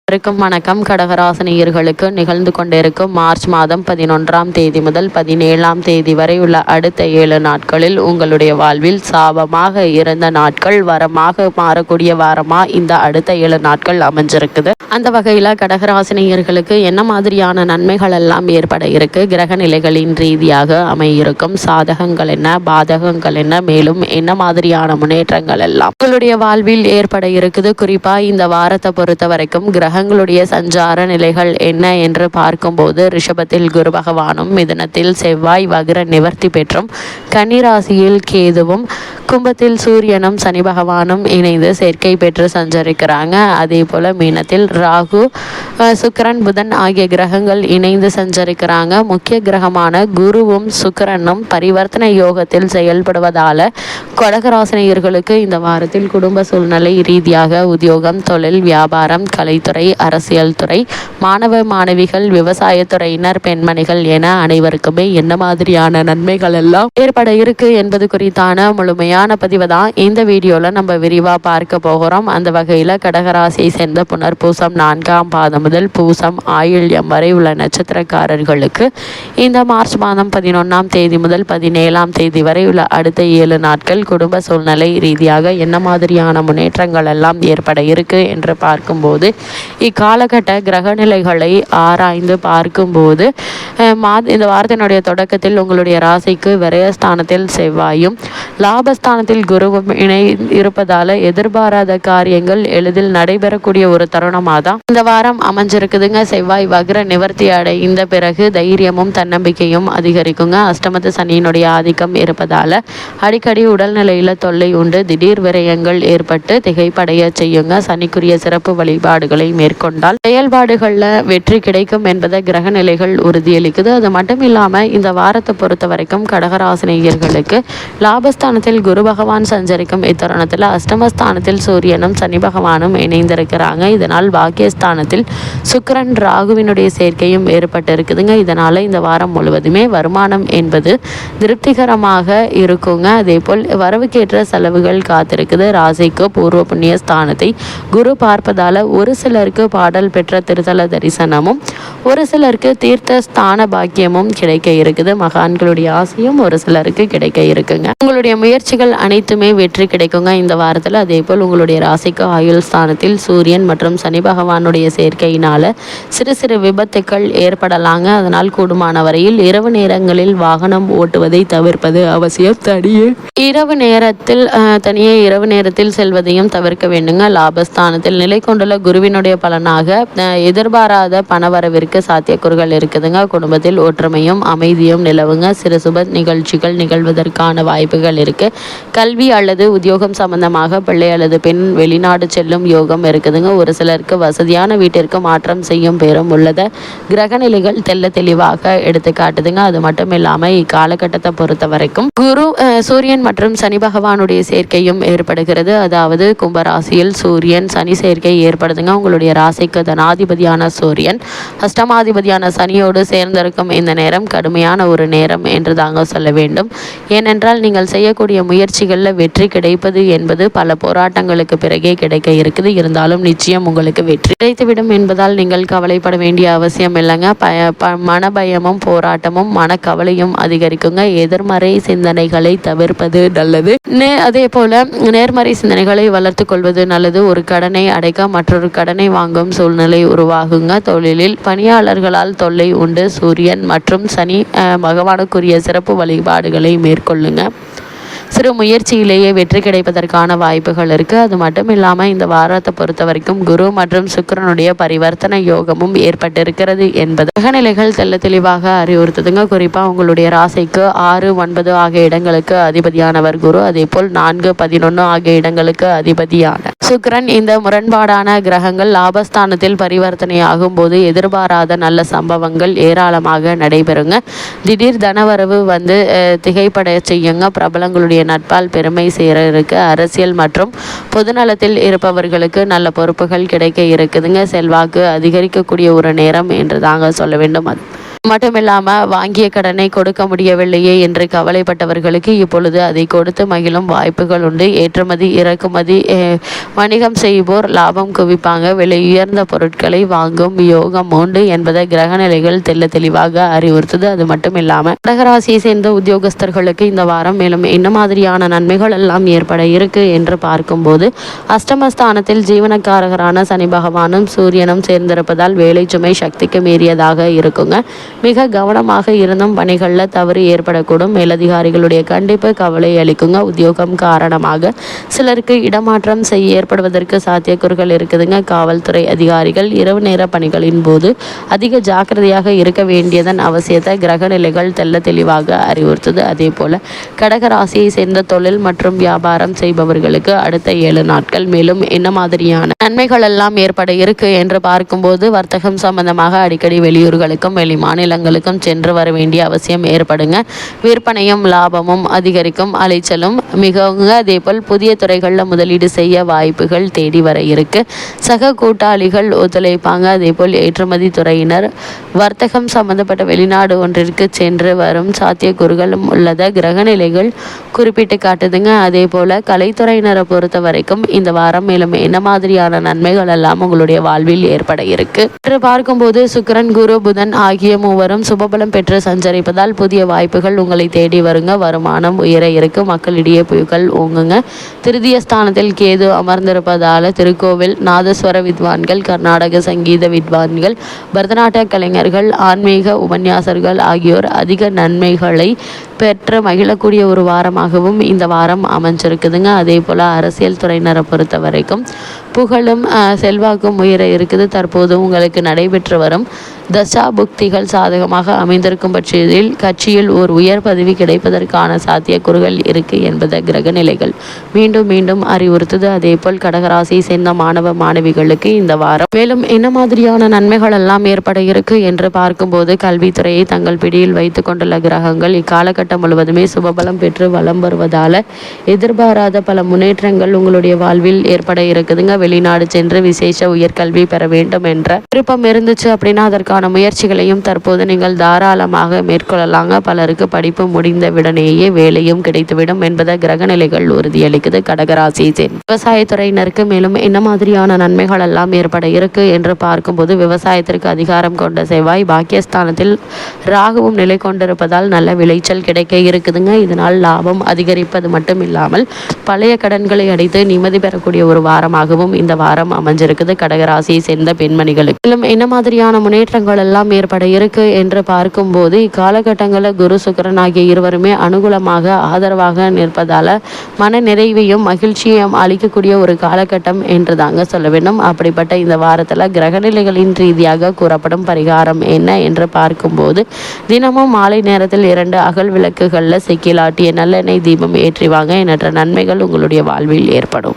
வணக்கம். கடகராசினியர்களுக்கு நிகழ்ந்து கொண்டிருக்கும் மார்ச் மாதம் 11ஆம் தேதி முதல் 17ஆம் தேதி வரை உள்ள அடுத்த 7 நாட்களில் உங்களுடைய வாழ்வில் சாபமாக இருந்த நாட்கள் வரமாக மாறக்கூடிய வாரமா இந்த அடுத்த 7 நாட்கள் அமைஞ்சிருக்குது. அந்த வகையில் கடகராசினியர்களுக்கு என்ன மாதிரியான நன்மைகள் எல்லாம் ஏற்பட இருக்கு, கிரக நிலைகளின் ரீதியாக அமையிருக்கும் சாதகங்கள் என்ன, பாதகங்கள் என்ன, மேலும் என்ன மாதிரியான முன்னேற்றங்கள் எல்லாம் உங்களுடைய வாழ்வில் ஏற்பட இருக்குது. குறிப்பா இந்த வாரத்தை பொறுத்த வரைக்கும் கிரகங்களுடைய சஞ்சார நிலைகள் என்ன என்று பார்க்கும்போது ரிஷபத்தில் குரு பகவானும், மிதுனத்தில் செவ்வாய் வக்ர நிவர்த்தி பெற்றும், கன்னிராசியில் கேதுவும், கும்பத்தில் சூரியனும் சனி பகவானும் இணைந்து சேர்க்கை பெற்று சஞ்சரிக்கிறாங்க. அதே போல மீனத்தில் ராகு, சுக்கிரன், புதன் ஆகிய கிரகங்கள் இணைந்து சஞ்சரிக்கிறாங்க. முக்கிய கிரகமான குருவும் சுக்கிரனும் பரிவர்த்தனை யோகத்தில் செயல்படுவதால கடகராசினியர்களுக்கு இந்த வாரத்தில் குடும்ப சூழ்நிலை ரீதியாக உத்தியோகம், தொழில், வியாபாரம், கலைத்துறை, அரசியல் துறை, மாணவ மாணவிகள், விவசாயத்துறையினர், பெண்மணிகள் என அனைவருக்குமே என்ன மாதிரியான நன்மைகள் எல்லாம் ஏற்பட இருக்கு என்பது குறித்தான முழுமையான பதிவு தான் இந்த வீடியோல நம்ம விரிவா பார்க்க போகிறோம். அந்த வகையில கடகராசியை சேர்ந்த புனர்பூசம் 4ஆம் பாதம் முதல் பூசம் ஆயில்யம் வரை உள்ள நட்சத்திரக்காரர்களுக்கு இந்த மார்ச் மாதம் 11ஆம் தேதி முதல் 17ஆம் தேதி வரை உள்ள அடுத்த 7 நாட்கள் குடும்ப சூழ்நிலை ரீதியாக என்ன மாதிரியான முன்னேற்றங்கள் எல்லாம் ஏற்பட இருக்கு என்று பார்க்கும்போது, இக்காலகட்ட கிரகநிலைகளை ஆராய்ந்து பார்க்கும்போது இந்த வாரத்தினுடைய தொடக்கத்தில் உங்களுடைய ராசிக்கு விரயஸ்தானத்தில் செவ்வாயும் லாபஸ்தானத்தில் குருவும் இணை இருப்பதால எதிர்பாராத காரியங்கள் எளிதில் நடைபெறக்கூடிய ஒரு தருணமாக தான் இந்த வாரம் அமைஞ்சிருக்குதுங்க. செவ்வாய் வக்ர நிவர்த்தி அடைந்த பிறகு தைரியமும் தன்னம்பிக்கையும் அதிகரிக்குங்க. அஷ்டமத்து சனியினுடைய ஆதிக்கம் இருப்பதால அடிக்கடி உடல்நிலையில தொல்லை உண்டு, திடீர் விரயங்கள் ஏற்பட்டு திகைப்படைய செய்யுங்க. சனிக்குரிய சிறப்பு வழிபாடுகளை மேற்கொண்டால் செயல்பாடுகள்ல வெற்றி கிடைக்கும் என்பதை கிரக நிலைகள் உறுதியளிக்குது. அது மட்டும் இல்லாம இந்த வாரத்தை பொறுத்த வரைக்கும் கடகராசினியர்களுக்கு லாபஸ்தானத்தில் குரு பகவான் சஞ்சரிக்கும் இத்தருணத்தில் அஷ்டமஸ்தானத்தில் சூரியனும் சனி பகவானும் இணைந்திருக்கிறாங்க. இதனால் பாக்கியஸ்தானத்தில் சுக்கிரன் ராகுவினுடைய சேர்க்கையும் ஏற்பட்டு இருக்குதுங்க. இதனால இந்த வாரம் முழுவதுமே வருமானம் என்பது திருப்திகரமாக இருக்குங்க. அதே போல் வரவுக்கேற்ற செலவுகள் காத்திருக்குது. ராசிக்கு பூர்வ புண்ணிய ஸ்தானத்தை குரு பார்ப்பதால ஒரு சிலருக்கு பாடல் பெற்ற திருத்தல தரிசனமும், ஒரு சிலருக்கு தீர்த்த ஸ்தான பாக்கியமும் கிடைக்க இருக்குது. மகான்களுடைய ஆசையும் ஒரு சிலருக்கு கிடைக்க இருக்குங்க. உங்களுடைய முயற்சிகள் அனைத்துமே வெற்றி கிடைக்குங்க இந்த வாரத்தில். அதே போல் உங்களுடைய ராசிக்கு ஆயுள் ஸ்தானத்தில் சூரியன் மற்றும் சனி பகவானுடைய சேர்க்கையினால சிறு சிறு விபத்துக்கள் ஏற்படலாங்க. அதனால் கூடுமான வரையில் இரவு நேரங்களில் வாகனம் ஓட்டுவதை தவிர்ப்பது அவசியம். தனியே இரவு நேரத்தில் செல்வதையும் தவிர்க்க வேண்டுங்க. லாபஸ்தானத்தில் நிலை கொண்டுள்ள குருவினுடைய பலனாக எதிர்பாராத பணவரவிற்கு சாத்தியக்கூறுகள் இருக்குதுங்க. குடும்பத்தில் ஒற்றுமையும் அமைதியும் நிலவுங்க. சிறு சுப நிகழ்ச்சிகள் நிகழ்வதற்கான வாய்ப்புகள் இருக்கு. கல்வி அல்லது உத்தியோகம் சம்பந்தமாக பிள்ளை அல்லது பெண் வெளிநாடு செல்லும் யோகம் இருக்குதுங்க. ஒரு சிலருக்கு வசதியான வீட்டிற்கு மாற்றம் செய்யும் பேரும் உள்ளத கிரகநிலைகள் தெளிவாக எடுத்து காட்டுதுங்க. அது மட்டும் இல்லாம இக்காலகட்டத்தை பொறுத்த வரைக்கும் குரு, சூரியன் மற்றும் சனி பகவானுடைய சேர்க்கையும் ஏற்படுகிறது. அதாவது கும்பராசியில் சூரியன் சனி சேர்க்கை ஏற்படுதுங்க. உங்களுடைய ராசிக்கு தனாதிபதியான சூரியன் அஷ்டமாதிபதியான சனியோடு சேர்ந்திருக்கும் இந்த நேரம் கடுமையான ஒரு நேரம் என்று தாங்க சொல்ல வேண்டும். ஏனென்றால் நீங்கள் செய்யக்கூடிய முயற்சிகளில் வெற்றி கிடைப்பது என்பது பல போராட்டங்களுக்கு பிறகே கிடைக்க இருக்குது. இருந்தாலும் நிச்சயம் உங்களுக்கு வெற்றி கிடைத்துவிடும் என்பதால் நீங்கள் கவலைப்பட வேண்டிய அவசியம் இல்லைங்க. மனபயமும் போராட்டமும் மனக்கவலையும் அதிகரிக்குங்க. எதிர்மறை சிந்தனைகளை தவிர்ப்பது நல்லது. அதே போல நேர்மறை சிந்தனைகளை வளர்த்து கொள்வது நல்லது. ஒரு கடனை அடைக்க மற்றொரு கடனை வாங்கும் சூழ்நிலை உருவாகுங்க. தொழிலில் பணியாளர்களால் தொல்லை உண்டு. சூரியன் மற்றும் சனி பகவானுக்குரிய சிறப்பு வழிபாடுகளை மேற்கொள்ளுங்க. சிறு முயற்சியிலேயே வெற்றி கிடைப்பதற்கான வாய்ப்புகள் இருக்குது. அது மட்டும் இல்லாமல் இந்த வாரத்தை பொறுத்த வரைக்கும் குரு மற்றும் சுக்கிரனுடைய பரிவர்த்தனை யோகமும் ஏற்பட்டிருக்கிறது என்பது கிரகநிலைகள் தெளிவாக அறிவுறுத்துதுங்க. குறிப்பாக உங்களுடைய ராசிக்கு 6, 9 ஆகிய இடங்களுக்கு அதிபதியானவர் குரு. அதே போல் 4, 11 ஆகிய இடங்களுக்கு அதிபதியான சுக்கிரன். இந்த முரண்பாடான கிரகங்கள் லாபஸ்தானத்தில் பரிவர்த்தனை ஆகும் போது எதிர்பாராத நல்ல சம்பவங்கள் ஏராளமாக நடைபெறுங்க. திடீர் தனவரவு திகைப்பட செய்யுங்க. பிரபலங்களுடைய நட்பால் பெருமை சேர இருக்கு. அரசியல் மற்றும் பொதுநலத்தில் இருப்பவர்களுக்கு நல்ல பொறுப்புகள் கிடைக்க இருக்குதுங்க. செல்வாக்கு அதிகரிக்கக்கூடிய ஒரு நேரம் என்று தாங்க சொல்ல வேண்டும். மட்டுமில்லாமல் வாங்கிய கடனை கொடுக்க முடியவில்லையே என்று கவலைப்பட்டவர்களுக்கு இப்பொழுது அதை கொடுத்து மகிழும் வாய்ப்புகள் உண்டு. ஏற்றுமதி இறக்குமதி வணிகம் செய்வோர் லாபம் குவிப்பாங்க. விலை உயர்ந்த பொருட்களை வாங்கும் யோகம் உண்டு என்பதை கிரகநிலைகள் தெளிவாக அறிவுறுத்துது. அது மட்டும் இல்லாமல் கடகராசியை சேர்ந்த உத்தியோகஸ்தர்களுக்கு இந்த வாரம் மேலும் என்ன மாதிரியான நன்மைகள் எல்லாம் ஏற்பட இருக்கு என்று பார்க்கும்போது, அஷ்டமஸ்தானத்தில் ஜீவனக்காரகரான சனி பகவானும் சூரியனும் சேர்ந்திருப்பதால் வேலை சுமை சக்திக்கு மீறியதாக இருக்குங்க. மிக கவனமாக இருந்தும் பணிகளில் தவறு ஏற்படக்கூடும். மேலதிகாரிகளுடைய கண்டிப்பு கவலை அளிக்குங்க. உத்தியோகம் காரணமாக சிலருக்கு இடமாற்றம் ஏற்படுவதற்கு சாத்தியக்கூறுகள் இருக்குதுங்க. காவல்துறை அதிகாரிகள் இரவு நேர பணிகளின் போது அதிக ஜாக்கிரதையாக இருக்க வேண்டியதன் அவசியத்தை கிரக நிலைகள் தெளிவாக அறிவுறுத்துது. அதே போல கடகராசியை சேர்ந்த தொழில் மற்றும் வியாபாரம் செய்பவர்களுக்கு அடுத்த 7 நாட்கள் மேலும் என்ன மாதிரியான நன்மைகள் எல்லாம் ஏற்பட இருக்கு என்று பார்க்கும்போது, வர்த்தகம் சம்பந்தமாக அடிக்கடி வெளியூர்களுக்கும் வெளி மாநிலங்களுக்கும் சென்று வர வேண்டிய அவசியம் ஏற்படுங்க. விற்பனையும் லாபமும் அதிகரிக்கும். அலைச்சலும் மிகவும். அதேபோல் புதிய துறைகளில் முதலீடு செய்ய வாய்ப்புகள் தேடி வர இருக்கு. சக கூட்டாளிகள் ஒத்துழைப்பாங்க. அதேபோல் ஏற்றுமதி துறையினர் வர்த்தகம் சம்பந்தப்பட்ட வெளிநாடு ஒன்றிற்கு சென்று வரும் சாத்தியக்கூறுகளும் உள்ளத கிரகநிலைகள் குறிப்பிட்டு காட்டுதுங்க. அதே போல கலைத்துறையினரை பொறுத்த வரைக்கும் இந்த வாரம் மேலும் என்ன மாதிரியான நன்மைகள் எல்லாம் உங்களுடைய வாழ்வில் ஏற்பட இருக்கு என்று பார்க்கும்போது, சுக்கிரன் குரு புதன் ஆகிய மூவரும் சுபபலம் பெற்று சஞ்சரிப்பதால் புதிய வாய்ப்புகள் உங்களை தேடி வருங்க. வருமானம் உயர இருக்கு. மக்களிடையே புயல்கள் ஓங்குங்க. திருதிய ஸ்தானத்தில் கேது அமர்ந்திருப்பதால திருக்கோவில் நாதஸ்வர வித்வான்கள், கர்நாடக சங்கீத வித்வான்கள், பரதநாட்டிய கலைஞர்கள், ஆன்மீக உபன்யாசர்கள் ஆகியோர் அதிக நன்மைகளை பெற்று மகிழக்கூடிய ஒரு வாரமாகவும் இந்த வாரம் அமைஞ்சிருக்குதுங்க. அதே போல் அரசியல் துறையினரை பொறுத்த வரைக்கும் புகழும் செல்வாக்கும் உயர இருக்குது. தற்போது உங்களுக்கு நடைபெற்று வரும் தசா புக்திகள் சாதகமாக அமைந்திருக்கும் பட்சத்தில் கட்சியில் ஒரு உயர் பதவி கிடைப்பதற்கான சாத்தியக்கூறுகள் இருக்கு என்பதை கிரக நிலைகள் மீண்டும் அறிவுறுத்துது. அதே போல் கடகராசியை சேர்ந்த மாணவ மாணவிகளுக்கு இந்த வாரம் மேலும் என்ன மாதிரியான நன்மைகள் எல்லாம் ஏற்பட இருக்கு என்று பார்க்கும்போது, கல்வித்துறையை தங்கள் பிடியில் வைத்து கொண்டுள்ள கிரகங்கள் இக்காலகட்டம் முழுவதுமே சுபபலம் பெற்று வலம் வருவதால எதிர்பாராத பல முன்னேற்றங்கள் உங்களுடைய வாழ்வில் ஏற்பட இருக்குதுங்க. வெளிநாடு சென்று விசேஷ உயர்கல்வி பெற வேண்டும் என்ற விருப்பம் இருந்துச்சு அப்படின்னா அதற்கான முயற்சிகளையும் தற்போது நீங்கள் தாராளமாக மேற்கொள்ளலாங்க. பலருக்கு படிப்பு முடிந்த விடனேயே வேலையும் கிடைத்துவிடும் என்பதை கிரகநிலைகள் உறுதியளிக்குது. கடகராசியை சேர்ந்த விவசாயத்துறையினருக்கு மேலும் என்ன மாதிரியான நன்மைகள் எல்லாம் ஏற்பட இருக்கு என்று பார்க்கும்போது, விவசாயத்திற்கு அதிகாரம் கொண்ட செவ்வாய் பாக்கியஸ்தானத்தில் ராகுவும் நிலை கொண்டிருப்பதால் நல்ல விளைச்சல் கிடைக்க இருக்குதுங்க. இதனால் லாபம் அதிகரிப்பது மட்டும் இல்லாமல் பழைய கடன்களை அடைத்து நிம்மதி பெறக்கூடிய ஒரு வாரமாகவும் இந்த வாரம் அமைஞ்சிருக்குது. கடகராசியை சேர்ந்த பெண்மணிகளுக்கு மேலும் என்ன மாதிரியான முன்னேற்றங்கள் எல்லாம் ஏற்பட இருக்கு என்று பார்க்கும்போது, இக்காலகட்டங்களில் குரு சுக்கிரன் ஆகிய இருவருமே அனுகூலமாக ஆதரவாக நிற்பதால மன நிறைவையும் மகிழ்ச்சியையும் அளிக்கக்கூடிய ஒரு காலகட்டம் என்று தாங்க சொல்ல வேண்டும். அப்படிப்பட்ட இந்த வாரத்தில் கிரகநிலைகளின் ரீதியாக கூறப்படும் பரிகாரம் என்ன என்று பார்க்கும்போது, தினமும் மாலை நேரத்தில் 2 அகல் விளக்குகளில் செக்கிலாட்டிய நல்லெண்ணெய் தீபம் ஏற்றி வாங்க. எண்ணற்ற நன்மைகள் உங்களுடைய வாழ்வில் ஏற்படும்.